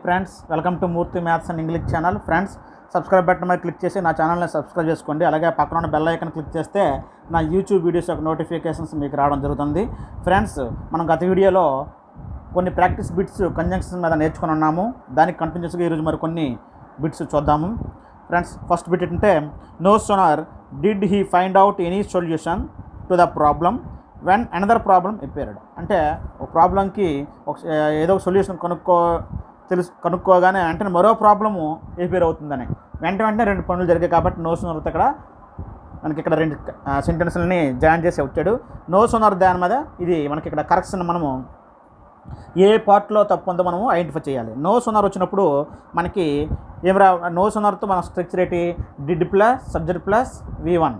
Friends, welcome to Murthy maths and English channel. Friends, subscribe button మీద click చేసి నా ఛానల్ని సబ్స్క్రైబ్ చేసుకోండి. అలాగే పక్కన ఉన్న బెల్ ఐకాన్ క్లిక్ చేస్తే నా యూట్యూబ్ వీడియోస్ యొక్క నోటిఫికేషన్స్ మీకు రావడం జరుగుతుంది. ఫ్రెండ్స్, మనం గత వీడియోలో కొన్ని ప్రాక్టీస్ బిట్స్ కంజంక్షన్ మీద నేర్చుకుని ఉన్నాము. దానికి కంటిన్యూస్గా ఈరోజు మరికొన్ని బిట్స్ చూద్దాము. ఫ్రెండ్స్, ఫస్ట్ బిట్ ఏంటంటే, no sooner did he find out any solution to the problem when another problem appeared. అంటే ఒక ప్రాబ్లంకి ఏదో ఒక సొల్యూషన్ కనుక్కోగానే వెంటనే మరో ప్రాబ్లము అపియర్ అవుతుందని వెంటనే రెండు పనులు జరిగాయి. కాబట్టి నో సోనార్ ఇక్కడ మనకి ఇక్కడ రెండు సెంటెన్స్లని జాయిన్ చేసి వచ్చాడు. నో సోనార్ దాని మీద ఇది మనకి ఇక్కడ కరెక్షన్ మనము ఏ పార్ట్లో తప్పు ఉందో మనము ఐడెంటిఫై చేయాలి. నో సోనార్ వచ్చినప్పుడు మనకి నో సోనార్తో మన స్ట్రక్చర్ ఏంటి, did plus subject plus V1,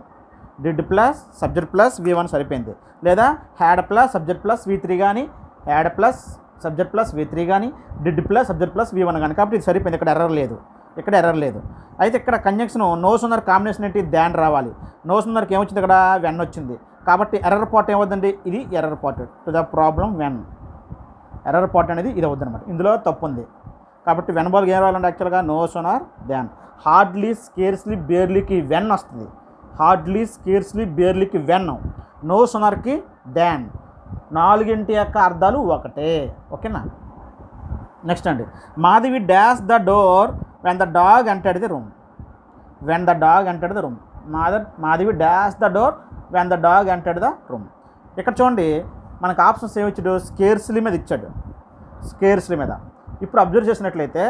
did plus subject plus V1 సరిపోయింది. లేదా had plus subject plus V3 కానీ, had plus subject plus V3 కానీ, did plus subject plus V1 కానీ. కాబట్టి ఇది సరిపోయింది, ఇక్కడ ఎర్రర్ లేదు. అయితే ఇక్కడ కంజంక్షన్ నో సోనార్ కాంబినేషన్ ఏంటి, దాన్ రావాలి. నో సోనార్కి ఏమొచ్చింది, ఇక్కడ వెన్ వచ్చింది. కాబట్టి ఎర్రర్ పార్ట్ ఏమవుతుందండి, ఇది error part to the problem when. Error part అనేది ఇది అవుతుంది అనమాట. ఇందులో తప్పు ఉంది కాబట్టి వెన్ బాల్కి ఏం రావాలంటే యాక్చువల్గా no sooner than. Hardly scarcely బేర్లీకి వెన్ వస్తుంది. హార్డ్లీ స్కేర్స్లీ బేర్లీకి వెన్, నో సోనార్కి దాన్. నాలుగింటి యొక్క అర్థాలు ఒకటే. ఓకేనా. నెక్స్ట్ అండి, Madhavi dash the door when the dog entered the room. When the dog entered the room. Madhavi dash the door when the dog entered the room. ఇక్కడ చూడండి, మనకు ఆప్షన్స్ ఏమిచ్చాడు, స్కేర్స్లీ మీద ఇచ్చాడు. స్కేర్స్లీ మీద ఇప్పుడు అబ్జర్వ్ చేసినట్లయితే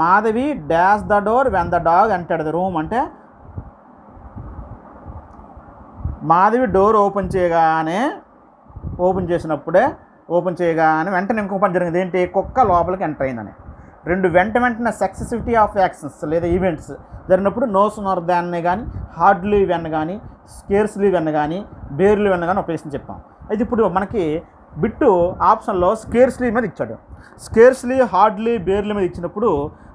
Madhavi dash the door when the dog entered the room అంటే Madhavi door open చేయగానే వెంటనే ఇంకో పని జరిగింది. ఏంటి, కుక్క లోపలికి ఎంటర్ అయిందని. రెండు వెంటనే సక్సెసివిటీ ఆఫ్ యాక్షన్స్ లేదా ఈవెంట్స్ జరిగినప్పుడు నో సోనార్ దాన్ని కానీ, హార్డ్లీ వెన్ కానీ, స్కేర్స్లీ వెన్ కానీ, బేర్లీ వెన్ కానీ ఉపయోగించి చెప్పాం. అయితే ఇప్పుడు మనకి బిట్టు ఆప్షన్లో స్కేర్స్లీ మీద ఇచ్చాడు. స్కేర్స్లీ, హార్డ్లీ, బేర్లీ మీద ఇచ్చినప్పుడు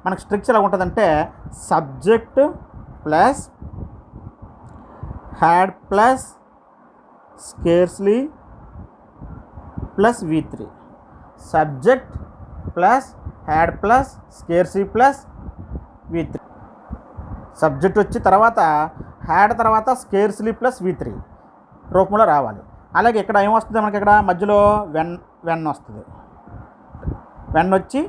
మనకు స్ట్రక్చర్ ఎలా ఉంటుందంటే, subject plus had plus scarcely plus V3. Subject plus had plus scarcely plus V3. Subject వచ్చి తర్వాత హ్యాడ్ తర్వాత స్కేర్స్లీ ప్లస్ V3 రూపంలో రావాలి. అలాగే ఇక్కడ ఏమొస్తుంది మనకి, ఇక్కడ మధ్యలో వెన్ వస్తుంది. వెన్ వచ్చి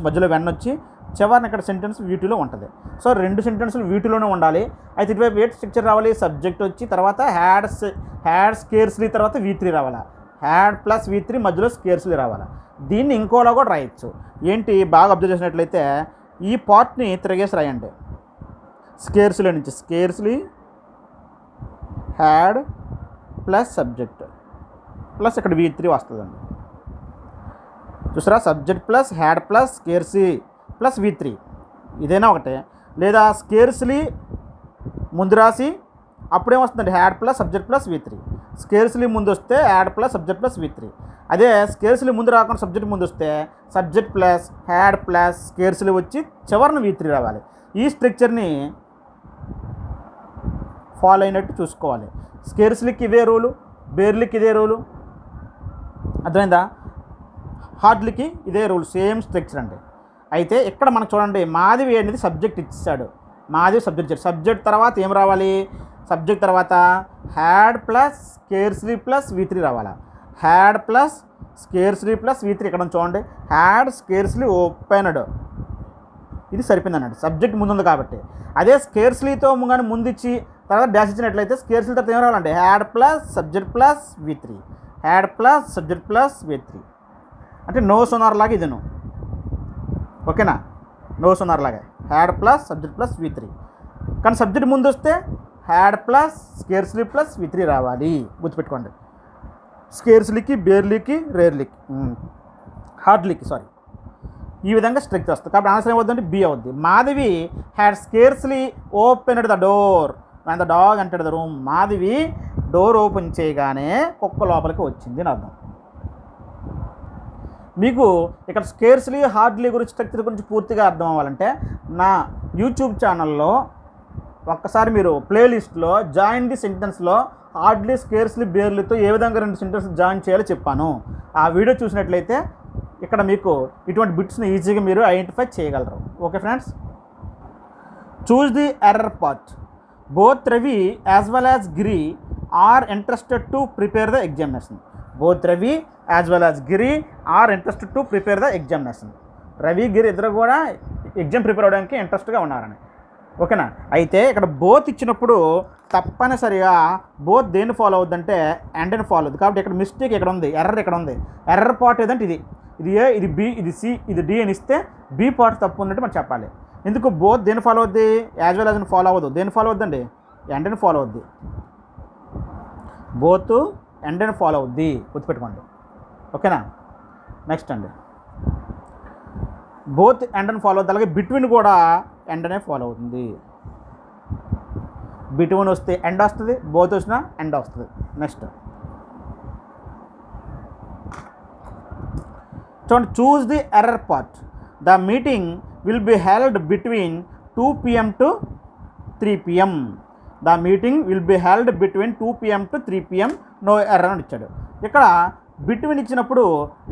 మధ్యలో వెన్ వచ్చి చివరిని ఇక్కడ సెంటెన్స్ V2లో ఉంటుంది. సో రెండు సెంటెన్సులు V2లోనే ఉండాలి. అయితే ఇటువైపు ఏ స్ట్రక్చర్ రావాలి, సబ్జెక్ట్ వచ్చి తర్వాత హ్యాడ్ స్కేర్స్లీ తర్వాత V3 రావాలా, హ్యాడ్ ప్లస్ V3 మధ్యలో స్కేర్స్లీ రావాలా. దీన్ని ఇంకోలా కూడా రాయొచ్చు. ఏంటి, బాగా అబ్జర్వ్ చేసినట్లయితే ఈ పార్ట్ని తిరిగేసి రాయండి. స్కేర్స్లీ నుంచి scarcely had plus subject plus ఇక్కడ V3 వస్తుందండి. చూసారా, subject plus had plus scarcely plus V3 ఇదైనా ఒకటే. లేదా స్కేర్స్లీ ముందు రాసి అప్పుడేం వస్తుందండి, had plus subject plus V3. Scarcely ముందు వస్తే had plus subject plus V3. అదే స్కేర్స్లీ ముందు రాకుండా సబ్జెక్ట్ ముందు వస్తే subject plus had plus scarcely వచ్చి చివరిని V3 రావాలి. ఈ స్ట్రక్చర్ని ఫాలో అయినట్టు చూసుకోవాలి. స్కేర్స్లీకి ఇదే రూలు, బేర్లీకి ఇదే రూలు, అర్థమైందా. హార్డ్లీకి ఇదే రూల్, సేమ్ స్ట్రక్చర్ అండి. అయితే ఇక్కడ మనం చూడండి, మాధవి అనేది సబ్జెక్ట్ ఇచ్చాడు. మాధవి సబ్జెక్ట్ ఇచ్చాడు. సబ్జెక్ట్ తర్వాత ఏం రావాలి, సబ్జెక్ట్ తర్వాత had plus scarcely plus V3 రావాలా. Had plus scarcely plus V3 ఇక్కడ చూడండి, హ్యాడ్ స్కేర్స్లీ ఓపెన్డ్, ఇది సరిపోయింది అన్నట్టు. సబ్జెక్ట్ ముందు ఉంది కాబట్టి. అదే స్కేర్స్లీతో కానీ ముందు ఇచ్చి తర్వాత డాష్ ఇచ్చినట్లయితే స్కేర్స్లీ తర్వాత ఏం రావాలంటే had plus subject plus V3, had plus subject plus V3 అంటే నో సోనార్ లాగా ఇదేను. ఓకేనా, నో సోనార్ లాగా had plus subject plus V3. కానీ సబ్జెక్ట్ ముందు వస్తే had plus scarcely plus V3 రావాలి, గుర్తుపెట్టుకోండి. స్కేర్స్లీకి, బేర్లీకి, హార్డ్లీకి ఈ విధంగా స్ట్రక్చర్ వస్తుంది. కాబట్టి ఆన్సర్ ఏమవుతుందంటే B అవుద్ది. Madhavi had scarcely opened the door when the dog entered the room. Madhavi door open చేయగానే కుక్క లోపలికి వచ్చింది అని అర్థం. మీకు ఇక్కడ స్కేర్స్లీ, హార్డ్లీ గురించి, స్ట్రక్చర్ గురించి పూర్తిగా అర్థం అవ్వాలంటే నా యూట్యూబ్ ఛానల్లో ఒక్కసారి మీరు ప్లేలిస్ట్లో జాయిన్ ది సెంటెన్స్లో హార్డ్లీ, స్కేర్స్లీ, బేర్లీతో ఏ విధంగా రెండు సెంటెన్స్ జాయిన్ చేయాలో చెప్పాను. ఆ వీడియో చూసినట్లయితే ఇక్కడ మీకు ఇటువంటి బిట్స్ని ఈజీగా మీరు ఐడెంటిఫై చేయగలరు. Okay friends, choose the error part. Both Ravi as well as Giri are interested to prepare the examination. Both Ravi as well as Giri are interested to prepare the examination. Ravi, Giri ఇద్దరు కూడా ఎగ్జామ్ ప్రిపేర్ అవ్వడానికి ఇంట్రెస్ట్గా ఉన్నారని. ఓకేనా. అయితే ఇక్కడ బోత్ ఇచ్చినప్పుడు తప్పనిసరిగా బోత్ దేన్ని ఫాలో అవుద్దంటే అండ్ని ఫాలో అవుద్ది. కాబట్టి ఇక్కడ మిస్టేక్ ఇక్కడ ఉంది, ఎర్రర్ ఇక్కడ ఉంది. ఎర్రర్ పార్ట్ ఏదంటే ఇది ఏ, ఇది బి, ఇది సి, ఇది డి అని ఇస్తే బి పార్ట్ తప్పు ఉన్నట్టు మనం చెప్పాలి. ఎందుకు బోత్ దేన్ని ఫాలో అవుద్ది, యాజ్ వెల్ యాజ్ని ఫాలో అవ్వదు. దేన్ని ఫాలో అవుద్దండి, ఎండ్ని ఫాలో అవుద్ది. బోత్ ఎండ్ని ఫాలో అవుద్ది, గుర్తుపెట్టుకోండి. ఓకేనా. నెక్స్ట్ అండి, బోత్ ఎండ్ని ఫాలో అవుద్ది. అలాగే బిట్వీన్ కూడా ఎండ్నే ఫాలో అవుతుంది. బిట్వీన్ వస్తే ఎండ్ వస్తుంది, బోత్ వచ్చినా ఎండ్ వస్తుంది. నెక్స్ట్ చూడండి, choose the error part. The meeting will be held between 2 PM to 3 PM. The meeting will be held between 2 PM to 3 PM. No error అని ఇచ్చాడు. ఇక్కడ బిట్వీన్ ఇచ్చినప్పుడు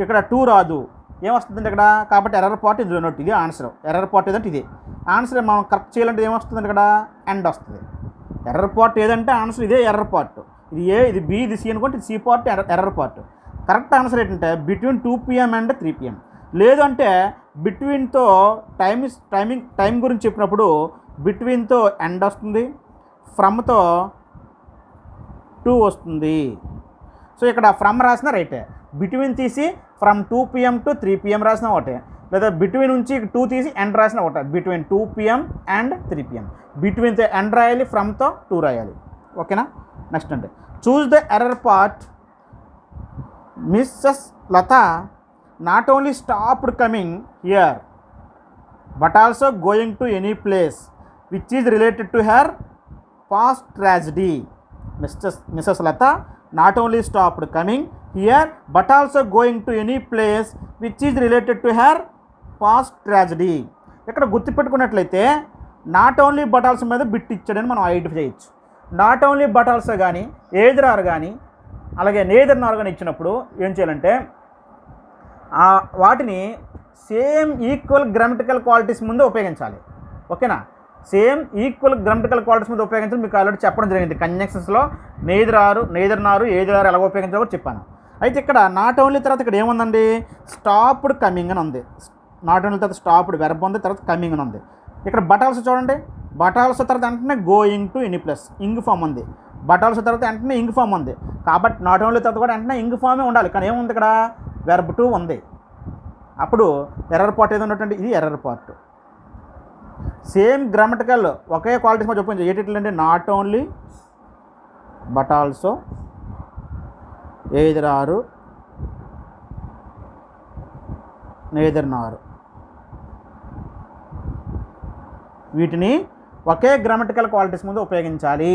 ఇక్కడ 2 రాదు, ఏమొస్తుందండి ఇక్కడ. కాబట్టి ఎర్రర్ పార్ట్ ఇందులో నోట్. ఇది ఆన్సర్. ఎర్రర్ పార్ట్ ఏదంటే ఇది ఆన్సర్. మనం కరెక్ట్ చేయాలంటే ఏమొస్తుందండి ఇక్కడ, ఎండ్ వస్తుంది. ఎర్రర్ పార్ట్ ఏదంటే ఆన్సర్ ఇదే ఎర్రర్ పార్ట్. ఇది ఏ, ఇది బి, ఇది సి అనుకుంటే ఇది C part, error part. Correct answer ఏంటంటే బిట్వీన్ 2 PM and 3 PM. లేదు అంటే బిట్వీన్తో టైం గురించి చెప్పినప్పుడు బిట్వీన్తో ఎండ్ వస్తుంది, ఫ్రమ్తో 2 వస్తుంది. సో ఇక్కడ ఫ్రమ్ రాసిన రైటే, బిట్వీన్ తీసి ఫ్రమ్ 2 PM to 3 PM రాసిన ఒకటే, లేదా బిట్వీన్ నుంచి 2 తీసి ఎండ్ రాసిన ఒకటే. Between 2 PM and 3 PM. బిట్వీన్తో ఎండ్ రాయాలి, ఫ్రమ్తో 2 రాయాలి. ఓకేనా. నెక్స్ట్ అంటే choose the error part. Mrs Latha not only stopped coming here but also going to any place which is related to her past tragedy. Mrs Latha not only stopped coming here but also going to any place which is related to her past tragedy. ఇక్కడ గుర్తుపెట్టుకున్నట్లయితే not only but also మీద bit ఇచ్చాడని మనం identify చేయొచ్చు. Not only but also కానీ, either are కానీ, అలాగే neither నార్ కానీ ఇచ్చినప్పుడు ఏం చేయాలంటే వాటిని సేమ్ ఈక్వల్ గ్రామటికల్ క్వాలిటీస్ ముందు ఉపయోగించాలి. ఓకేనా. సేమ్ ఈక్వల్ గ్రామటికల్ క్వాలిటీస్ ముందు ఉపయోగించాలి. మీకు ఆల్రెడీ చెప్పడం జరిగింది కంజంక్షన్స్లో నేదర్ నారు ఏదర్ ఆర్ ఎలా ఉపయోగించాలో చెప్పాను. అయితే ఇక్కడ నాట్ ఓన్లీ తర్వాత ఇక్కడ ఏముందండి, స్టాప్డ్ కమింగ్ అని ఉంది. నాట్ ఓన్లీ తర్వాత స్టాప్డ్ వెర్బ్ ఉంది, తర్వాత కమింగ్ అని ఉంది. ఇక్కడ బట్ ఆల్సో చూడండి, బట్ ఆల్సో తర్వాత వెంటనే going to any place ing form ఉంది. బట్ ఆల్సో తర్వాత వెంటనే ఇంగ్ ఫామ్ ఉంది. కాబట్టి నాట్ ఓన్లీ తర్వాత కూడా వెంటనే ఇంగ్ ఫామే ఉండాలి. కానీ ఏముంది ఇక్కడ, వెర్బ్ 2 ఉంది. అప్పుడు ఎర్రర్ పార్ట్ ఏదో ఉన్నటువంటి ఇది ఎర్రర్ పార్ట్. సేమ్ గ్రామటికల్ ఒకే క్వాలిటీస్ మధ్య ఉపయోగించాలి. ఏంటంటే not only but also either ఆరు నేదర్ నారు, వీటిని ఒకే గ్రామటికల్ క్వాలిటీస్ ముందు ఉపయోగించాలి.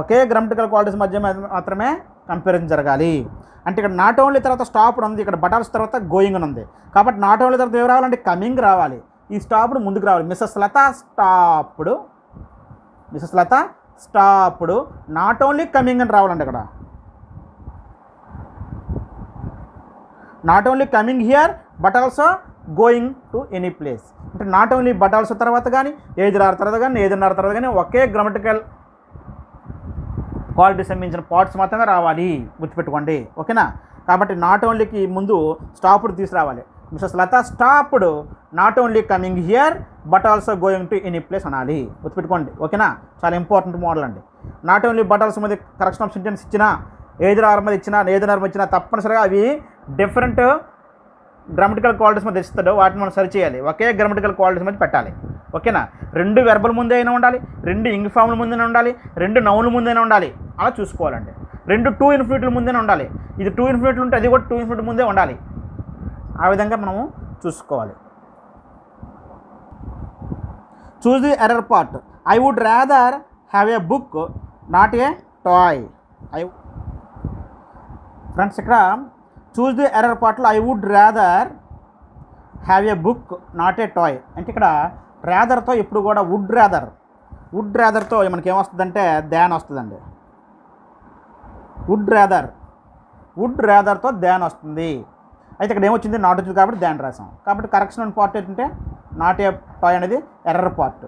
ఒకే గ్రామటికల్ క్వాలిటీస్ మధ్య మాత్రమే కంపారిజన్ జరగాలి. అంటే ఇక్కడ నాట్ ఓన్లీ తర్వాత స్టాప్డ్ ఉంది, ఇక్కడ బటాల్స్ తర్వాత గోయింగ్ అని ఉంది. కాబట్టి నాట్ ఓన్లీ తర్వాత ఏం రావాలంటే కమింగ్ రావాలి. ఈ స్టాప్డ్ ముందుకు రావాలి. Mrs Latha stopped not only coming అని రావాలండి. ఇక్కడ not only coming here but also going to any place. అంటే నాట్ ఓన్లీ బట్ ఆల్సో తర్వాత కానీ, ఏదర్ ఆర్ తర్వాత కానీ, ఏదర్ నార్ తర్వాత కానీ ఒకే గ్రామటికల్ క్వాలిటీస్ సంబంధించిన పార్ట్స్ మాత్రమే రావాలి, గుర్తుపెట్టుకోండి. ఓకేనా. కాబట్టి నాట్ ఓన్లీకి ముందు స్టాప్డ్ తీసుకురావాలి. Mrs Latha stopped not only coming here but also going to any place అనాలి, గుర్తుపెట్టుకోండి. ఓకేనా. చాలా ఇంపార్టెంట్ మోడల్ అండి. నాట్ ఓన్లీ బట్ ఆల్సో మీద కరెక్షన్ ఆఫ్ సెంటెన్స్ ఇచ్చినా, ఏదర్ ఆర్ మీద ఇచ్చినా, ఏదర్ ఆర్ మీద ఇచ్చినా తప్పనిసరిగా అవి డిఫరెంట్ గ్రామటికల్ క్వాలిటీస్ మీద ఇస్తాడో వాటిని మనం సరి చేయాలి. ఒకే గ్రామటికల్ క్వాలిటీస్ మీద పెట్టాలి. ఓకేనా. 2 వెర్బల్ ముందే అయినా ఉండాలి, 2 ఇంగ్ ఫామ్ల ముందైనా ఉండాలి, 2 నౌన్ల ముందైనా ఉండాలి. అలా చూసుకోవాలండి. 2 టూ ఇన్ఫినిటీల ముందైనా ఉండాలి. ఇది 2 ఇన్ఫినిటీలు ఉంటే అది కూడా 2 ఇన్ఫినిటీ ముందే ఉండాలి. ఆ విధంగా మనము చూసుకోవాలి. Choose the error part. I would rather have a book not a toy. Friends ఇక్కడ చూస్ ది ఎర్రర్ పార్ట్లో I would rather have a book not a toy అంటే ఇక్కడ రాదర్తో ఇప్పుడు కూడా వుడ్ రాదర్తో మనకి ఏమొస్తుందంటే దాన్ వస్తుందండి. వుడ్ రాదర్తో దాన్ వస్తుంది. అయితే ఇక్కడ ఏమొచ్చింది, నాట్ వచ్చింది కాబట్టి దాన్ రాసాం. కాబట్టి కరెక్షన్ అండ్ పార్ట్ ఏంటంటే నాట్ ఏ టాయ్ అనేది ఎర్రర్ పార్ట్.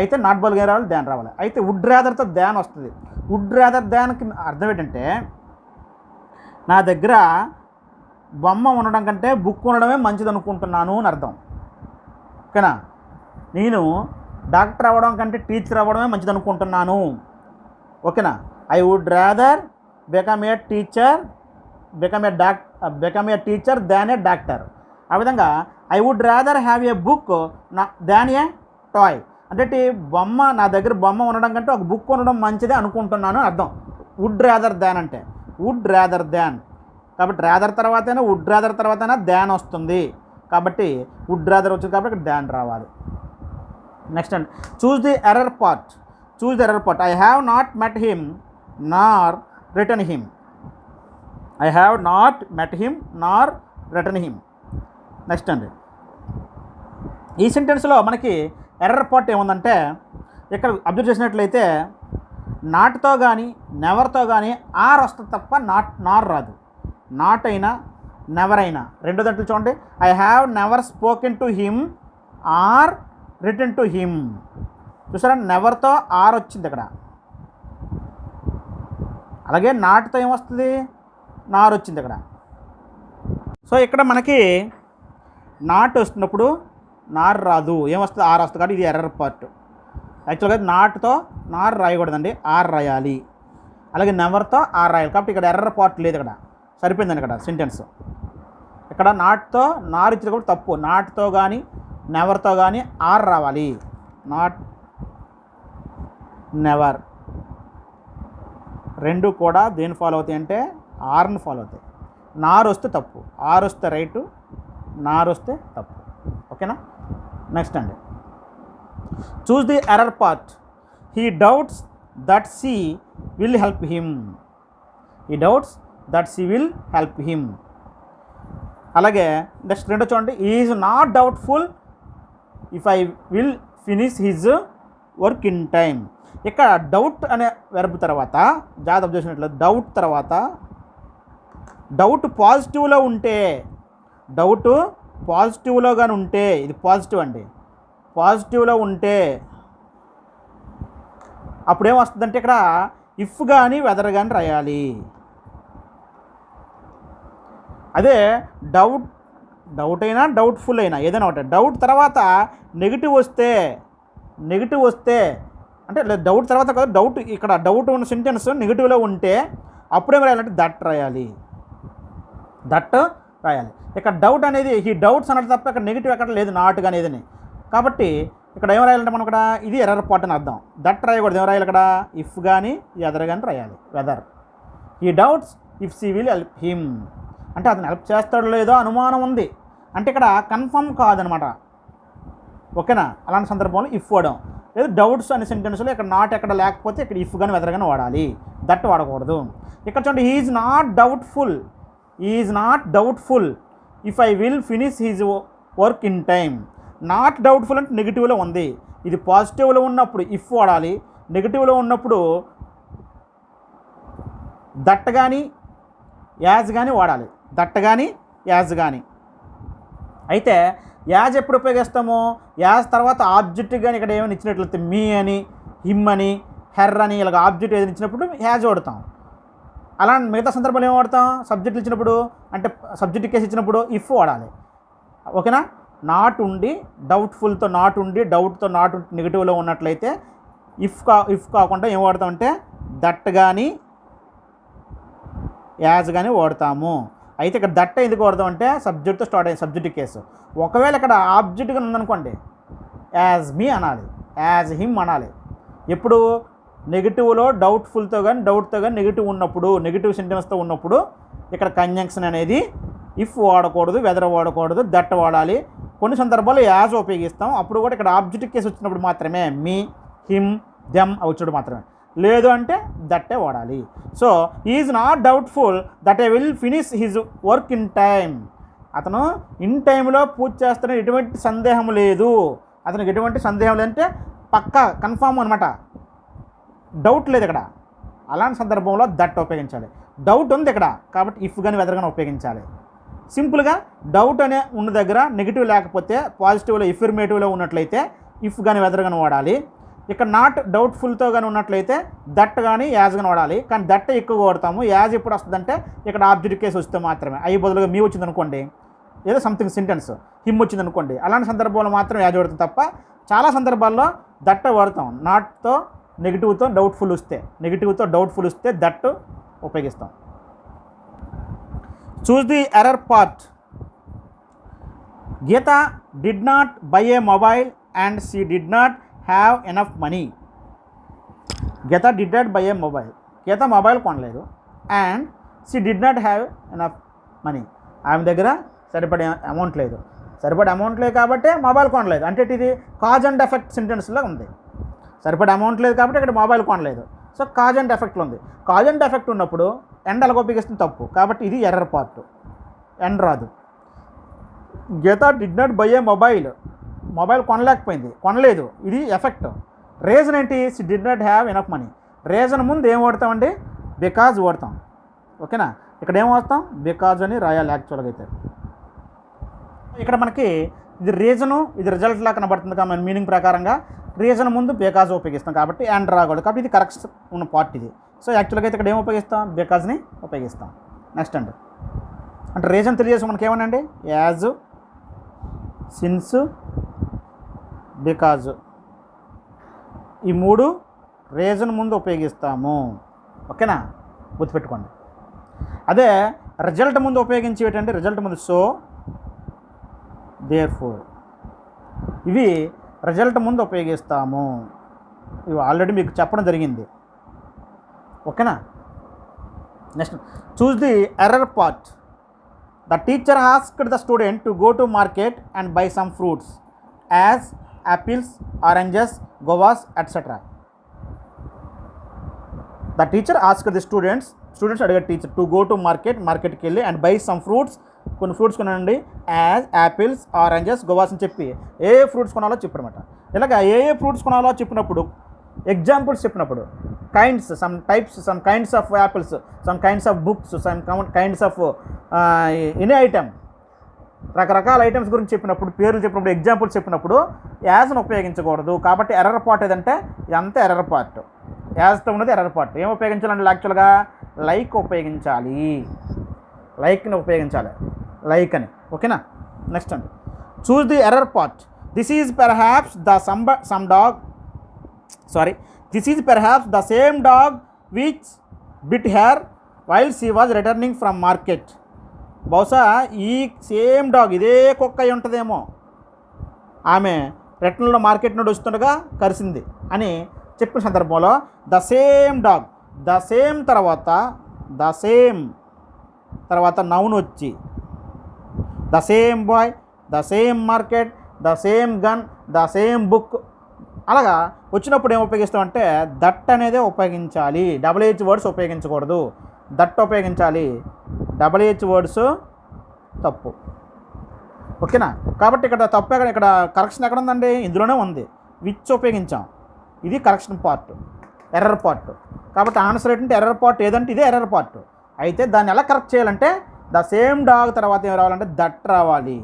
అయితే నాట్ బౌల్ ఏం రావాలి, దాన్ రావాలి. అయితే వుడ్ రేదర్తో దాన్ వస్తుంది. వుడ్ రేదర్ దాన్కి అర్థం ఏంటంటే నా దగ్గర బొమ్మ ఉండడం కంటే బుక్ ఉండడమే మంచిది అనుకుంటున్నాను అని అర్థం. ఓకేనా, నేను డాక్టర్ అవ్వడం కంటే టీచర్ అవ్వడమే మంచిది అనుకుంటున్నాను. ఓకేనా, I would rather become a teacher than a doctor. ఆ విధంగా I would rather have a book than a toy అంటే బొమ్మ, నా దగ్గర బొమ్మ ఉండడం కంటే ఒక బుక్ ఉండడం మంచిదే అనుకుంటున్నాను అర్థం. వుడ్ రాదర్ దాన్ అంటే వుడ్ రాదర్ దాన్, కాబట్టి రాదర్ తర్వాతైనా వుడ్ రాదర్ తర్వాతైనా దాన్ వస్తుంది. కాబట్టి వుడ్ రాదర్ వచ్చింది కాబట్టి ఇక్కడ దాన్ రావాలి. నెక్స్ట్ అండి, choose the error part. I have not met him nor return him. I have not met him nor return him. Next అండి, ఈ సెంటెన్స్లో మనకి ఎర్రర్ పార్ట్ ఏముందంటే ఇక్కడ అబ్జర్వ్ చేసినట్లయితే నాట్తో కానీ నెవర్తో కానీ ఆర్ వస్తుంది తప్ప నార్ రాదు. నాట్ అయినా నెవర్ అయినా రెండో దాంట్లో చూడండి, I have never spoken to him or return to him. చూసారా, నెవర్తో ఆర్ వచ్చింది ఇక్కడ. అలాగే నాట్తో ఏమొస్తుంది, నార్ వచ్చింది ఇక్కడ. సో ఇక్కడ మనకి నాట్ వస్తున్నప్పుడు నార్ రాదు, ఏమొస్తుంది, ఆర్ వస్తుంది. కాబట్టి ఇది ఎర్రర్ పార్ట్. యాక్చువల్గా నాట్తో నార్ రాయకూడదండి, ఆర్ రాయాలి. అలాగే నెవర్తో ఆర్ రాయాలి. కాబట్టి ఇక్కడ ఎర్రర్ పార్ట్ లేదు, ఇక్కడ సరిపోయిందండి. ఇక్కడ సెంటెన్స్ ఇక్కడ నాట్తో నార్ ఇచ్చింది కూడా తప్పు. నాట్తో కానీ నెవర్తో కానీ ఆర్ రావాలి. నాట్ నెవర్ రెండు కూడా దేని ఫాలో అవుతాయి అంటే ఆర్ని ఫాలో అవుతాయి. నార్ వస్తే తప్పు, ఆర్ వస్తే రైటు, నార్ వస్తే తప్పు. ఓకేనా, నెక్స్ట్ అండి, choose the error part. He doubts that she will help him. అలాగే నెక్స్ట్ రెండో చూడండి, he is not doubtful if I will finish his work in time. ఇక్కడ డౌట్ అనే వెర్బ్ తర్వాత జాగ్రత్త చేసినట్లు డౌట్ తర్వాత డౌట్ పాజిటివ్లో ఉంటే, డౌట్ పాజిటివ్లో కానీ ఉంటే, ఇది పాజిటివ్ అండి, పాజిటివ్లో ఉంటే అప్పుడేం వస్తుందంటే ఇక్కడ ఇఫ్ కానీ వెదర్ కానీ రాయాలి. అదే డౌట్ అయినా డౌట్ఫుల్ అయినా ఏదైనా ఒకటి డౌట్ తర్వాత నెగిటివ్ వస్తే అంటే డౌట్ తర్వాత కదా, డౌట్ ఇక్కడ డౌట్ ఉన్న సెంటెన్స్ నెగిటివ్లో ఉంటే అప్పుడేం రాయాలంటే దట్ రాయాలి. ఇక్కడ డౌట్ అనేది హీ డౌట్స్ అన్నట్టు తప్ప ఇక్కడ నెగిటివ్ ఎక్కడ లేదు, నాట్ కానీ ఏదని. కాబట్టి ఇక్కడ ఏం రాయాలంటే మనం ఇక్కడ ఇది ఎర్రర్ పార్ట్ అని అర్థం. దట్ రాయకూడదు, ఏం రాయాలి ఇక్కడ ఇఫ్ కానీ ఎదర్ కానీ రాయాలి. Whether he doubts if she will help him అంటే అతను హెల్ప్ చేస్తాడో లేదో అనుమానం ఉంది అంటే ఇక్కడ కన్ఫర్మ్ కాదనమాట. ఓకేనా, అలాంటి సందర్భంలో ఇఫ్ వాడడం లేదు. డౌట్స్ అనే సెంటెన్స్లో ఇక్కడ నాట్ ఎక్కడ లేకపోతే ఇక్కడ ఇఫ్ కానీ వెదర్ కానీ వాడాలి, దట్ వాడకూడదు. ఇక్కడ చూడండి, he is not doubtful if I will finish his work in time. Not doubtful అంటే నెగిటివ్లో ఉంది. ఇది పాజిటివ్లో ఉన్నప్పుడు ఇఫ్ వాడాలి, నెగిటివ్లో ఉన్నప్పుడు దట్ కానీ యాజ్ కానీ వాడాలి. దట్ కానీ యాజ్ కానీ. అయితే యాజ్ ఎప్పుడు ఉపయోగిస్తామో, యాజ్ తర్వాత ఆబ్జెక్ట్ కానీ ఇక్కడ ఏమైనా ఇచ్చినట్లయితే మీ అని, హిమ్ అని, హెర్ అని ఇలాగ ఆబ్జెక్ట్ ఏదైనా ఇచ్చినప్పుడు యాజ్ వాడతాం. అలా మిగతా సందర్భాలు ఏం వాడతాం, సబ్జెక్టులు ఇచ్చినప్పుడు అంటే సబ్జెక్ట్ కేసు ఇచ్చినప్పుడు ఇఫ్ వాడాలి. ఓకేనా, నాట్ ఉండి డౌట్ఫుల్తో నాట్ ఉండి డౌట్తో నాట్ నెగిటివ్లో ఉన్నట్లయితే ఇఫ్ కాకుండా ఏం వాడతామంటే దట్ కానీ యాజ్ కానీ వాడతాము. అయితే ఇక్కడ దట్ ఎందుకు వాడతామంటే సబ్జెక్ట్తో స్టార్ట్ అయ్యింది, సబ్జెక్ట్ కేసు. ఒకవేళ ఇక్కడ ఆబ్జెక్ట్గా ఉందనుకోండి యాజ్ మీ అనాలి, యాజ్ హిమ్ అనాలి. ఎప్పుడు నెగిటివ్లో డౌట్ఫుల్తో కానీ డౌట్తో కానీ నెగిటివ్ ఉన్నప్పుడు, నెగిటివ్ సెంటెన్స్తో ఉన్నప్పుడు ఇక్కడ కంజంక్షన్ అనేది ఇఫ్ వాడకూడదు, వెదర్ వాడకూడదు, దట్ వాడాలి. కొన్ని సందర్భాల్లో యాజ్ ఉపయోగిస్తాం, అప్పుడు కూడా ఇక్కడ ఆబ్జెక్ట్ కేసు వచ్చినప్పుడు మాత్రమే మీ, హిమ్, దెమ్ వచ్చినప్పుడు మాత్రమే. లేదు అంటే దట్టే వాడాలి. So is not doubtful that I will finish his work in time. అతను ఇన్ టైంలో పూర్తి చేస్తున్న ఎటువంటి సందేహం లేదు, అతనికి ఎటువంటి సందేహం లేదంటే పక్కా కన్ఫామ్ అనమాట, డౌట్ లేదు ఇక్కడ. అలాంటి సందర్భంలో దట్ ఉపయోగించాలి. డౌట్ ఉంది ఇక్కడ కాబట్టి ఇఫ్ కానీ వెదర్ కానీ ఉపయోగించాలి. సింపుల్గా డౌట్ అనే ఉన్న దగ్గర నెగిటివ్ లేకపోతే పాజిటివ్లో ఎఫర్మేటివ్లో ఉన్నట్లయితే ఇఫ్ కానీ వెదర్ కానీ వాడాలి. ఇక్కడ నాట్ డౌట్ఫుల్తో కానీ ఉన్నట్లయితే దట్ కానీ యాజ్ కానీ వాడాలి. కానీ దట్ ఎక్కువగా వాడతాము. యాజ్ ఎప్పుడు వస్తుందంటే ఇక్కడ ఆబ్జెక్ట్ కేసు వస్తే మాత్రమే. అవి బదులుగా మీ వచ్చింది అనుకోండి, ఏదో సంథింగ్ సెంటెన్స్ హిమ్ వచ్చింది అనుకోండి, అలాంటి సందర్భంలో మాత్రం యాజ్ వాడతాం తప్ప చాలా సందర్భాల్లో దట్ వాడతాం. నాట్తో నెగిటివ్తో డౌట్ఫుల్ వస్తే దట్ ఉపయోగిస్తాం. Choose the error part. Geeta did not buy a mobile and she did not have enough money. Geeta did not buy a mobile, Geeta mobile కొనలేదు. And she did not have enough money, ఆమె దగ్గర సరిపడే amount లేదు. కాబట్టి mobile కొనలేదు. అంటే ఇది cause and effect సెంటెన్స్లో ఉంది. సరిపడే అమౌంట్ లేదు కాబట్టి ఇక్కడ మొబైల్ కొనలేదు. సో కాజ్ అండ్ ఎఫెక్ట్లో ఉంది. కాజ్ అండ్ ఎఫెక్ట్ ఉన్నప్పుడు ఎండ్ అలాగ ఉపయోగిస్తుంది తప్పు. కాబట్టి ఇది ఎర్రర్ పార్ట్, ఎండ్ రాదు. Geeta did not buy a mobile కొనలేదు, ఇది ఎఫెక్ట్. రీజన్ ఏంటి? She did not have enough money. Reason ముందు ఏం వాడతామండి? బికాజ్ వాడతాం. ఓకేనా? ఇక్కడ ఏం వాడతాం? బికాజ్ అని రాయాలి యాక్చువల్గా అయితే. ఇక్కడ మనకి ఇది రీజను, ఇది రిజల్ట్ లా కనబడుతుంది కాబట్టి మీనింగ్ ప్రకారంగా రీజన్ ముందు బికాజ్ ఉపయోగిస్తాం కాబట్టి అండ్ రాకూడదు. కాబట్టి ఇది కరెక్ట్ ఉన్న పార్ట్ ఇది. సో యాక్చువల్గా అయితే ఇక్కడ ఏం ఉపయోగిస్తాం? బికాజ్ని ఉపయోగిస్తాం. నెక్స్ట్ అంటే రీజన్ తెలియజేసి మనకి ఏమనండి? యాజ్, సిన్స్, బికాజ్, ఈ మూడు రీజన్ ముందు ఉపయోగిస్తాము. ఓకేనా? గుర్తుపెట్టుకోండి. అదే రిజల్ట్ ముందు ఉపయోగించి ఏంటంటే రిజల్ట్ ముందు సో, దేర్ఫోర్, ఇవి రిజల్ట్ ముందు ఉపయోగిస్తాము. ఇవి ఆల్రెడీ మీకు చెప్పడం జరిగింది. ఓకేనా? Next choose the error part. The teacher asked the student to go to market and by some fruits as apples, oranges, guavas etcetera. The teacher asked the students అడిగారు teacher to go to మార్కెట్కి వెళ్ళి and by some fruits, కొన్ని fruits కొనండి, as apples, oranges, guavas అని చెప్పి ఏ fruits కొనాలో చెప్పనమాట. ఇలాగ ఏ fruits కొనాలో చెప్పినప్పుడు ఎగ్జాంపుల్స్ చెప్పినప్పుడు kinds, some types, some kinds of apples, some kinds of books, some kinds of any item, రకరకాల ఐటమ్స్ గురించి చెప్పినప్పుడు, పేర్లు చెప్పినప్పుడు, ఎగ్జాంపుల్స్ చెప్పినప్పుడు యాజ్ను ఉపయోగించకూడదు. కాబట్టి ఎర్రర్ పార్ట్ ఏదంటే ఇదంతా ఎర్రర్ పార్ట్. యాజ్తో ఉన్నది ఎర్రర్ పార్ట్. ఏం ఉపయోగించాలంటే యాక్చువల్గా లైక్ ఉపయోగించాలి. లైక్ని ఉపయోగించాలి, లైక్ అని. ఓకేనా? నెక్స్ట్ అండి choose the error part. This is perhaps the same dog which bit her while she was returning from market. బహుశా ఈ సేమ్ డాగ్, ఇదే కుక్క అయి ఉంటుందేమో, ఆమె రిటర్న్లో మార్కెట్ నుండి వస్తుండగా కరిసింది అని చెప్పిన సందర్భంలో the same dog, the same తర్వాత నౌన్ వచ్చి the same boy, the same market, the same gun, the same book అలాగా వచ్చినప్పుడు ఏం ఉపయోగిస్తామంటే దట్ అనేదే ఉపయోగించాలి. డబుల్ వర్డ్స్ ఉపయోగించకూడదు. దట్ ఉపయోగించాలి. డబుల్ వర్డ్స్ తప్పు. ఓకేనా? కాబట్టి ఇక్కడ తప్పు ఇక్కడ కరెక్షన్ ఎక్కడ ఉందండి? ఇందులోనే ఉంది. విచ్ ఉపయోగించాం, ఇది కరెక్షన్ పార్ట్, ఎర్రర్ పార్ట్. కాబట్టి ఆన్సర్ ఏంటంటే ఎర్రర్ పార్ట్ ఏదంటే ఇదే ఎర్రర్ పార్ట్. అయితే దాన్ని ఎలా కరెక్ట్ చేయాలంటే ద సేమ్ డాగ్ తర్వాత ఏం రావాలంటే దట్ రావాలి.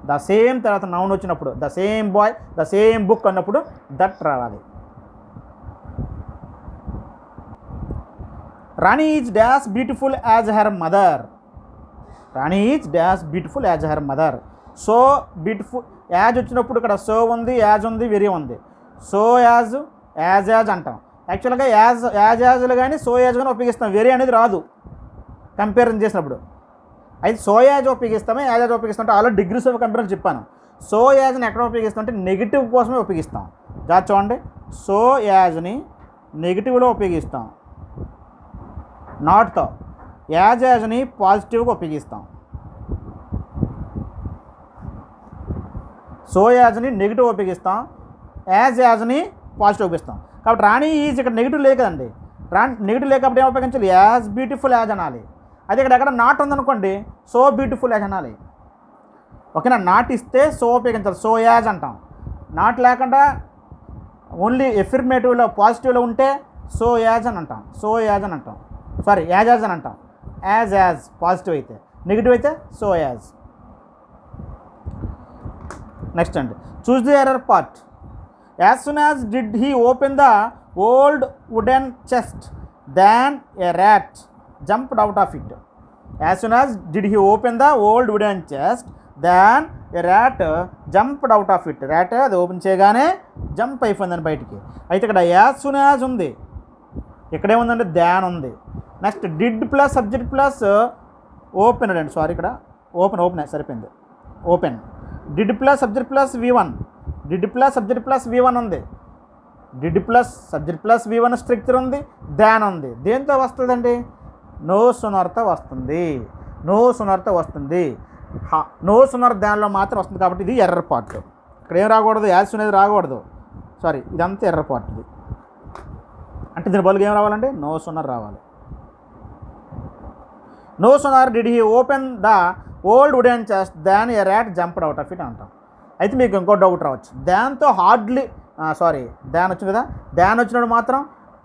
ద సేమ్ తర్వాత నౌన్ వచ్చినప్పుడు the same boy, the same book అన్నప్పుడు దట్ రావాలి. Rani is dash beautiful as her mother. Rani is dash beautiful as her mother. So beautiful as వచ్చినప్పుడు ఇక్కడ సో ఉంది, యాజ్ ఉంది, వెరీ ఉంది. సో యాజ్ అంటాం. యాక్చువల్గా యాజ్లు కానీ సో యాజ్ కానీ ఉపయోగిస్తాం. వెరీ అనేది రాదు కంపారిజన్ చేసినప్పుడు. అయితే సో యాజ్ ఉపయోగిస్తామే, యాజ్ ఉపయోగిస్తామంటే ఆల్రెడీ డిగ్రీస్ ఆఫ్ కంపారిజన్ చెప్పాను. సో యాజ్ని ఎక్కడ ఉపయోగిస్తాం అంటే నెగిటివ్ కోసమే ఉపయోగిస్తాం. జాగ్రత్త చూడండి, సో యాజ్ని నెగిటివ్లో ఉపయోగిస్తాం నాట్తో. యాజ్ని పాజిటివ్గా ఉపయోగిస్తాం. సో యాజ్ని నెగిటివ్ ఉపయోగిస్తాం, యాజ్ని పాజిటివ్ ఉపయోగిస్తాం. కాబట్టి రాణి ఈజ్ ఇక్కడ నెగిటివ్ లేదు కదండి. నెగిటివ్ లేకపోతే ఏం ఉపయోగించాలి? యాజ్ బ్యూటిఫుల్ యాజ్ అనాలి. అది ఇక్కడ ఎక్కడ నాట్ ఉందనుకోండి, సో బ్యూటిఫుల్ యాజ్ అనాలి. ఓకేనా? నాట్ ఇస్తే సో ఉపయోగించాలి, సో యాజ్ అంటాం. నాట్ లేకుండా ఓన్లీ ఎఫర్మేటివ్లో పాజిటివ్లో ఉంటే సో యాజ్ అని అంటాం. యాజ్ అని అంటాం. యాజ్ అని అంటాం. యాజ్ పాజిటివ్ అయితే నెగిటివ్ అయితే సో యాజ్. నెక్స్ట్ అండి, choose the error part. As soon as did he open the old wooden chest than a rat jumped out of it. As soon as did he open the old wooden chest than a rat jumped out of it. Rat అది open చేయగానే jump అయిపోయిందని బయటికి. అయితే ఇక్కడ as soon as ఉంది, ఇక్కడేముందంటే దాన్ ఉంది. Next did plus subject plus open అండి, sorry ఇక్కడ ఓపెన్ సరిపోయింది. Open did plus subject plus V1, did plus subject plus V1 ఉంది. Did plus subject plus V1 structure ఉంది, దాన్ ఉంది. దేంతో వస్తుందండి? నో సునర్తో వస్తుంది. నో సునర్తో వస్తుంది. నో సునర్ దానిలో మాత్రం వస్తుంది. కాబట్టి ఇది ఎర్రర్ పార్ట్. ఇక్కడ ఏం రాకూడదు, యాజ్ అనేది రాకూడదు. సారీ, ఇదంతా ఎర్రర్ పార్ట్. ఇది అంటే దీని బదులుగా ఏం రావాలంటే నో సునర్ రావాలి. No sooner did he open the old wooden chest than a rat jumped out of it అంటాం. అయితే మీకు ఇంకో డౌట్ రావచ్చు, దాంతో హార్డ్లీ దాన్ వచ్చింది కదా, దాన్ వచ్చినప్పుడు మాత్రం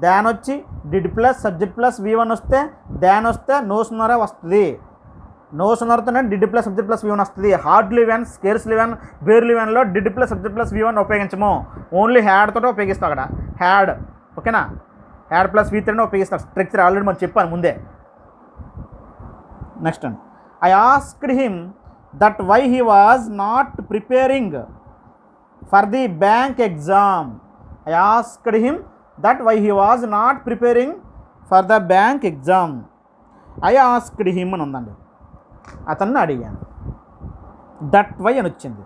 దాన్ వచ్చి did plus subject plus V1 వస్తే దాన్ వస్తే నో సునరే వస్తుంది. నో సునర్తోనే did plus subject plus V1 వస్తుంది. Hardly when, scarcely when, barely వెన్లో did plus subject plus V1 ఉపయోగించము. ఓన్లీ హ్యాడ్ తోటే ఉపయోగిస్తాం అక్కడ. హ్యాడ్, ఓకేనా, హ్యాడ్ ప్లస్ V3 ఉపయోగిస్తాం. స్ట్రక్చర్ ఆల్రెడీ మనం చెప్పాను ముందే. నెక్స్ట్ అండి, I asked him that why he was not preparing for the bank exam. I asked him that why he was not preparing for the bank exam. I asked him అని ఉందండి, అతన్ని అడిగాను. That why అని వచ్చింది.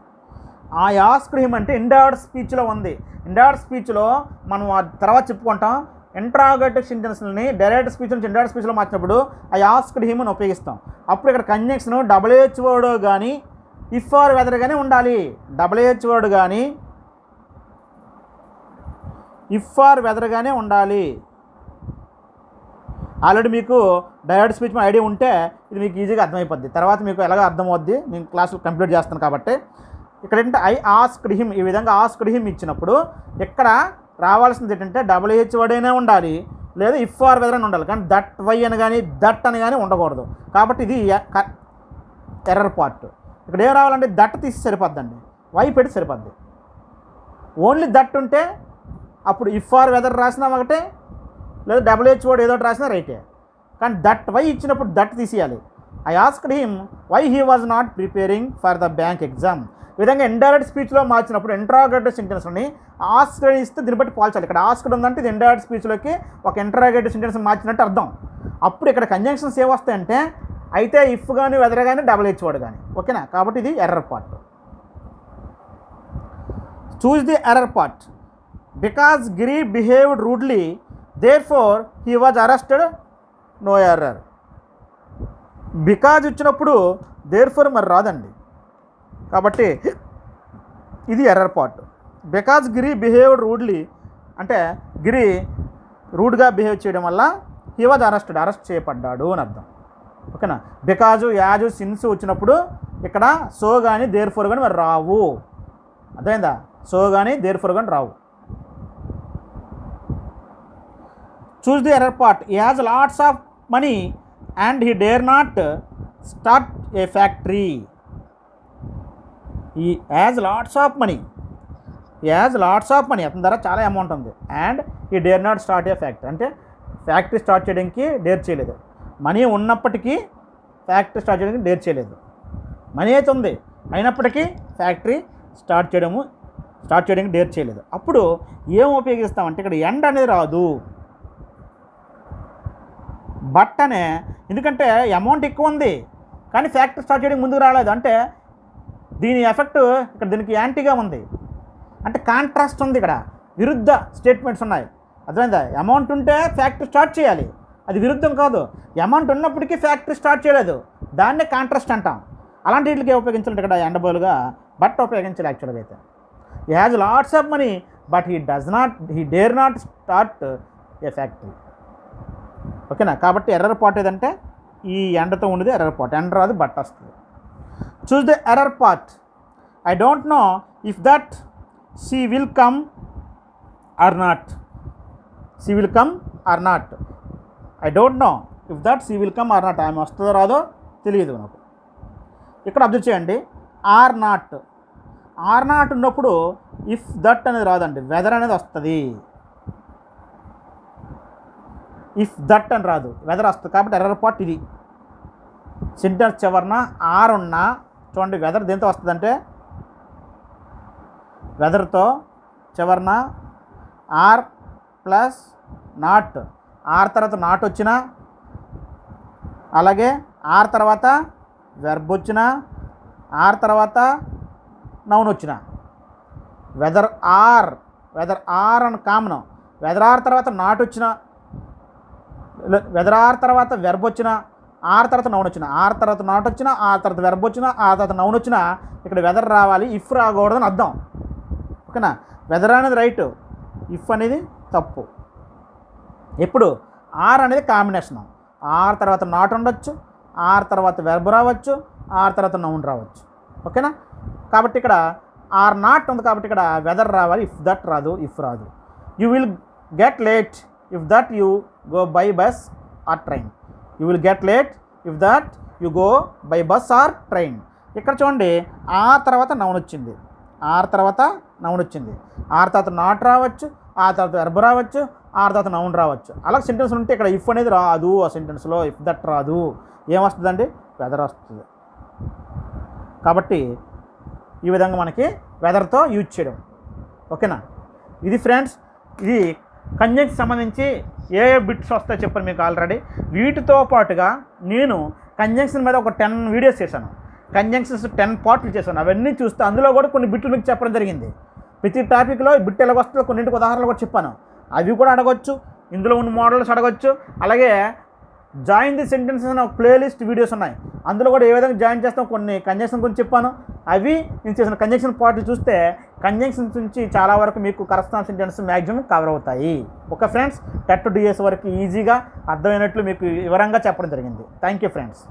I asked him అంటే indirect స్పీచ్లో ఉంది. Indirect స్పీచ్లో మనం తర్వాత చెప్పుకుంటాం. ఇంట్రాగేటివ్ సెంటెన్స్ని డైరెక్ట్ స్పీచ్ నుంచి ఇండైరెక్ట్ స్పీచ్లో మార్చినప్పుడు I asked him అని ఉపయోగిస్తాం. అప్పుడు ఇక్కడ కంజంక్షన్ WH వర్డ్ కానీ ఇఫ్ ఆర్ వెదర్ కానీ ఉండాలి. WH వర్డ్ కానీ ఇఫ్ ఆర్ వెదర్ గానే ఉండాలి. ఆల్రెడీ మీకు డైరెక్ట్ స్పీచ్ ఐడియా ఉంటే ఇది మీకు ఈజీగా అర్థమైపోద్ది. తర్వాత మీకు ఎలాగో అర్థమవుద్ది, నేను క్లాసులు కంప్లీట్ చేస్తాను కాబట్టి. ఇక్కడ ఏంటంటే I asked him, ఈ విధంగా asked him ఇచ్చినప్పుడు ఇక్కడ రావాల్సింది ఏంటంటే WH వర్డ్ అయినా ఉండాలి, లేదా ఇఫ్ ఆర్ వెదర్ అని ఉండాలి. కానీ దట్ వై అని కానీ దట్ అని కానీ ఉండకూడదు. కాబట్టి ఇది ఎర్రర్ పార్ట్. ఇక్కడ ఏం రావాలంటే దట్ తీసి సరిపోద్దండి, వై పెట్టి సరిపోద్ది. ఓన్లీ దట్ ఉంటే అప్పుడు ఇఫ్ ఆర్ వెదర్ రాసినా ఒకటే, లేదా WH వర్డ్ ఏదో రాసినా రైటే. కానీ దట్ వై ఇచ్చినప్పుడు దట్ తీసేయాలి. I asked him why he was not preparing for the bank exam. ఈ విధంగా ఇండైరెక్ట్ స్పీచ్లో మార్చినప్పుడు ఇంట్రాగేటివ్ సెంటెన్స్ని ఆస్క్డ్ ఇస్తే దీన్ని బట్టి పోల్చాలి. ఇక్కడ ఆస్క్డ్ ఉందంటే ఇది ఇండైరెక్ట్ స్పీచ్లోకి ఒక ఇంట్రాగేటివ్ సెంటెన్స్ మార్చినట్టు అర్థం. అప్పుడు ఇక్కడ కంజంక్షన్స్ ఏమొస్తాయంటే అయితే ఇఫ్ కానీ వెదర్ కానీ WH వర్డ్ కానీ, ఓకేనా. కాబట్టి ఇది error part. Choose the error part. Because Giri behaved rudely therefore he was arrested, no error. Because ఇచ్చినప్పుడు దేర్ఫోర్ మరి రాదండి. కాబట్టి ఇది error part. Because Giri behaved rudely అంటే గిరి రూడ్గా బిహేవ్ చేయడం వల్ల హీ వాజ్ అరెస్టెడ్, అరెస్ట్ చేయబడ్డాడు అని అర్థం, ఓకేనా. బికాజు, యాజు, సిన్స్ వచ్చినప్పుడు ఇక్కడ సో కానీ దేర్ఫోర్ కానీ మరి రావు. అర్థమైందా? సో కానీ దేర్ఫోర్ కానీ రావు. Choose the error part. He has lots of money and he dare not start a factory. He has lots of money, he has lots of money, అతని దగ్గర చాలా అమౌంట్ ఉంది. And he dare not start a factory అంటే factory start చేయడానికి dare చేయలేదు. Money ఉన్నప్పటికీ factory start చేయడానికి dare చేయలేదు. మనీ అయితే ఉంది, అయినప్పటికీ ఫ్యాక్టరీ స్టార్ట్ చేయడానికి డేర్ చేయలేదు. అప్పుడు ఏం ఉపయోగిస్తామంటే ఇక్కడ ఎండ్ అనేది రాదు, బట్ అనే. ఎందుకంటే అమౌంట్ ఎక్కువ ఉంది కానీ ఫ్యాక్టరీ స్టార్ట్ చేయడానికి ముందుకు రాలేదు అంటే దీని ఎఫెక్ట్ ఇక్కడ దీనికి యాంటీగా ఉంది. అంటే కాంట్రాస్ట్ ఉంది, ఇక్కడ విరుద్ధ స్టేట్మెంట్స్ ఉన్నాయి. అర్థమైందా? అమౌంట్ ఉంటే ఫ్యాక్టరీ స్టార్ట్ చేయాలి, అది విరుద్ధం కాదు. అమౌంట్ ఉన్నప్పటికీ ఫ్యాక్టరీ స్టార్ట్ చేయలేదు, దాన్నే కాంట్రాస్ట్ అంటాం. అలాంటి వీటికి ఉపయోగించాలంటే ఇక్కడ ఎండబోలుగా బట్ ఉపయోగించాలి. యాక్చువల్గా అయితే he has lots of money but he dare not start a factory, ఓకేనా. కాబట్టి ఎర్రర్ పార్ట్ ఏదంటే ఈ ఎండతో ఉండేది ఎర్రర్ పార్ట్, ఎండ రాదు బట్ వస్తుంది. చూస్ the error part. I don't know if that she will come or not. She will come or not. I don't know if that she will come or not. ఆమె వస్తుందో రాదో తెలియదు నాకు. ఇక్కడ observe చేయండి, ఆర్ నాట్ ఉన్నప్పుడు if that అనేది రాదండి, వెదర్ అనేది వస్తుంది. ఇఫ్ దట్ అని రాదు, వెదర్ వస్తుంది. కాబట్టి ఎర్రర్ పార్ట్ ఇది. సెంటెన్స్ చివరన ఆర్ ఉన్నా చూడండి, వెదర్ దేంతో వస్తుందంటే వెదర్తో చివరన ఆర్ ప్లస్ నాట్, ఆర్ తర్వాత నాట్ వచ్చినా, అలాగే ఆర్ తర్వాత వెర్బ్ వచ్చినా, ఆర్ తర్వాత నౌన్ వచ్చిన, వెదర్ ఆర్ అని కామన్, వెదర్ ఆర్ తర్వాత నాట్ వచ్చిన, వెదర్ ఆర్ తర్వాత వెర్బ్ వచ్చిన, ఆర్ తర్వాత నౌన్ వచ్చిన, ఆర్ తర్వాత నాట్ వచ్చిన, ఆర్ తర్వాత వెర్బ్ వచ్చిన, ఆర్ తర్వాత నౌన్ వచ్చిన, ఇక్కడ వెదర్ రావాలి, ఇఫ్ రాకూడదని అర్థం. ఓకేనా? వెదర్ అనేది రైట్, ఇఫ్ అనేది తప్పు. ఇప్పుడు ఆర్ అనేది కాంబినేషను, ఆర్ తర్వాత నాట్ ఉండొచ్చు, ఆర్ తర్వాత వెర్బ్ రావచ్చు, ఆర్ తర్వాత నౌన్ రావచ్చు. ఓకేనా? కాబట్టి ఇక్కడ ఆర్ నాట్ ఉంది కాబట్టి ఇక్కడ వెదర్ రావాలి, ఇఫ్ దట్ రాదు, ఇఫ్ రాదు. You will get late if that you go by bus or train. You will get late if that you go by bus or train. ఇక్కడ చూడండి, ఆర్ తర్వాత noun వచ్చింది, ఆర్ తర్వాత noun వచ్చింది, are తర్వాత not రావచ్చు, are తర్వాత verb రావచ్చు, ఆర్ తర్వాత నౌన్ రావచ్చు. అలా సెంటెన్స్ ఉంటే ఇక్కడ ఇఫ్ అనేది రాదు, ఆ సెంటెన్స్లో ఇఫ్ దట్ రాదు. ఏమొస్తుందండి? వెదర్ వస్తుంది. కాబట్టి ఈ విధంగా మనకి వెదర్తో యూజ్ చేయడం. ఓకేనా? ఇది ఫ్రెండ్స్, ఇది కంజంక్షన్ సంబంధించి ఏ బిట్స్ వస్తాయో చెప్పాను మీకు ఆల్రెడీ. వీటితో పాటుగా నేను కంజంక్షన్ మీద ఒక 10 వీడియోస్ చేశాను, కంజంక్షన్స్ 10 పార్ట్లు చేశాను. అవన్నీ చూస్తే అందులో కూడా కొన్ని బిట్లు మీకు చెప్పడం జరిగింది. ప్రతి టాపిక్లో బిట్ ఎలాగ వస్తుందో కొన్నింటికి ఉదాహరణలు కూడా చెప్పాను. అవి కూడా అడగొచ్చు, ఇందులో ఉన్న మోడల్స్ అడగొచ్చు. అలాగే జాయిన్ ది సెంటెన్సెస్ అనే ఒక ప్లేలిస్ట్ వీడియోస్ ఉన్నాయి, అందులో కూడా ఏ విధంగా జాయిన్ చేస్తాం కొన్ని కంజంక్షన్ గురించి చెప్పాను. అవి నేను చేసిన కంజంక్షన్ పార్ట్లు చూస్తే కంజంక్షన్స్ నుంచి చాలా వరకు మీకు కరెస్పాండింగ్ సెంటెన్స్ మ్యాక్సిమం కవర్ అవుతాయి. ఓకే ఫ్రెండ్స్, టెట్ డిఎస్ వరకు ఈజీగా అర్థమైనట్లు మీకు వివరంగా చెప్పడం జరిగింది. Thank you friends.